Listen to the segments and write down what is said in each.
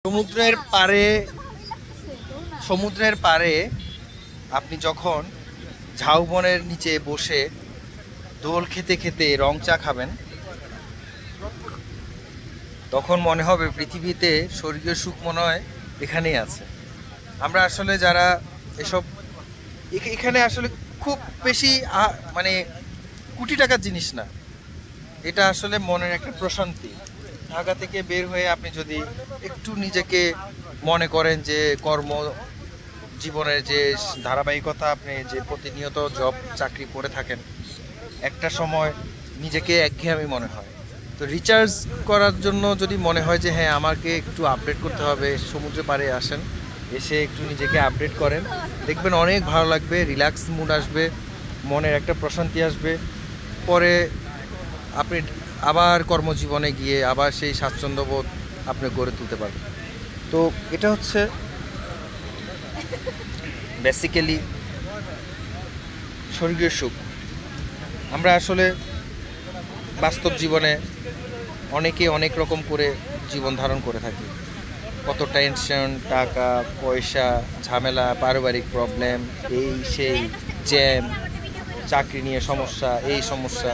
সমুদ্রের পাড়ে আপনি যখন ঝাউবনের নিচে বসে দোল খেতে খেতে রং চা খাবেন, তখন মনে হবে পৃথিবীতে স্বর্গীয় সুখ মনে হয় এখানেই আছে। আমরা আসলে যারা এসব এখানে আসলে খুব বেশি মানে কোটি টাকার জিনিস না, এটা আসলে মনের একটা প্রশান্তি। ঢাকা থেকে বের হয়ে আপনি যদি একটু নিজেকে মনে করেন যে কর্ম জীবনের যে ধারাবাহিকতা, আপনি যে প্রতিনিয়ত জব চাকরি করে থাকেন, একটা সময় নিজেকে একঘেয়েমি মনে হয়। তো রিচার্জ করার জন্য যদি মনে হয় যে হ্যাঁ আমাকে একটু আপডেট করতে হবে, সমুদ্রে পাড়ে আসেন, এসে একটু নিজেকে আপডেট করেন, দেখবেন অনেক ভালো লাগবে, রিল্যাক্স মুড আসবে, মনের একটা প্রশান্তি আসবে। পরে আপনি আবার কর্মজীবনে গিয়ে আবার সেই স্বাচ্ছন্দ্যবোধ আপনি গড়ে তুলতে পারবেন। তো এটা হচ্ছে বেসিক্যালি স্বর্গীয় সুখ। আমরা আসলে বাস্তব জীবনে অনেকে অনেক রকম করে জীবন ধারণ করে থাকি। কত টেনশন, টাকা পয়সা, ঝামেলা, পারিবারিক প্রবলেম, এই সেই জ্যাম, চাকরি নিয়ে সমস্যা, এই সমস্যা,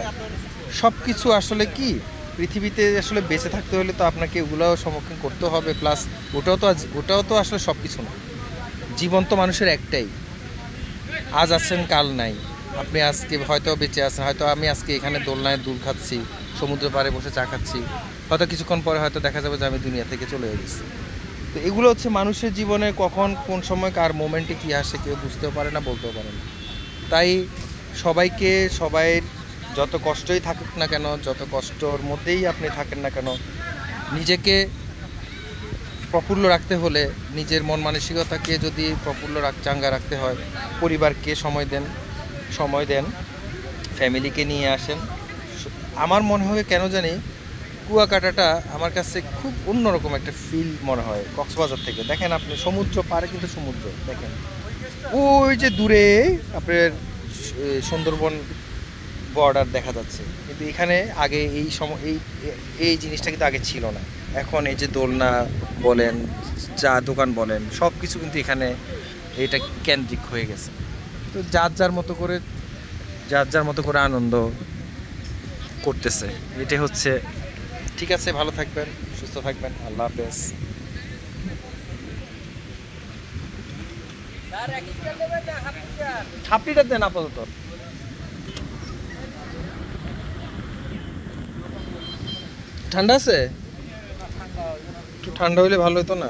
সব কিছু আসলে কি পৃথিবীতে আসলে বেঁচে থাকতে হলে তো আপনাকে এগুলোও সম্মুখীন করতে হবে। প্লাস ওটাও তো আসলে সব কিছু না। জীবন তো মানুষের একটাই, আজ আছেন কাল নাই। আপনি আজকে হয়তো বেঁচে আছেন, হয়তো আমি আজকে এখানে দোলনায় দুল খাচ্ছি, সমুদ্র পাড়ে বসে চা খাচ্ছি, হয়তো কিছুক্ষণ পরে হয়তো দেখা যাবে যে আমি দুনিয়া থেকে চলে গেছি। তো এগুলো হচ্ছে মানুষের জীবনে কখন কোন সময় কার মোমেন্টে কী আসে কেউ বুঝতেও পারে না, বলতেও পারে না। তাই সবাই যত কষ্টই থাকুক না কেন, যত কষ্টর মধ্যেই আপনি থাকেন না কেন, নিজেকে প্রফুল্ল রাখতে হলে, নিজের মন মানসিকতাকে যদি প্রফুল্ল চাঙ্গা রাখতে হয়, পরিবারকে সময় দেন, ফ্যামিলিকে নিয়ে আসেন। আমার মনে হয় কেন জানি কুয়াকাটাটা আমার কাছে খুব অন্যরকম একটা ফিল মনে হয় কক্সবাজার থেকে। দেখেন আপনি সমুদ্র পাড়ে, কিন্তু সমুদ্র দেখেন ওই যে দূরে আপনার সুন্দরবন বর্ডার দেখা যাচ্ছে, কিন্তু এখানে আগে এই জিনিসটা কিন্তু আগে ছিল না। এখন এই যে দোলনা বলেন, চা দোকান বলেন, সব কিছু কিন্তু এখানে এটা কেন্দ্রিক হয়ে গেছে। তো যার যার মতো করে আনন্দ করতেছে, এটা হচ্ছে। ঠিক আছে, ভালো থাকবেন, সুস্থ থাকবেন, আল্লাহ হাফেজ। ছাপড়িটা দেন আপাতত। ঠান্ডা আছে, একটু ঠান্ডা হইলে ভালো হতো না?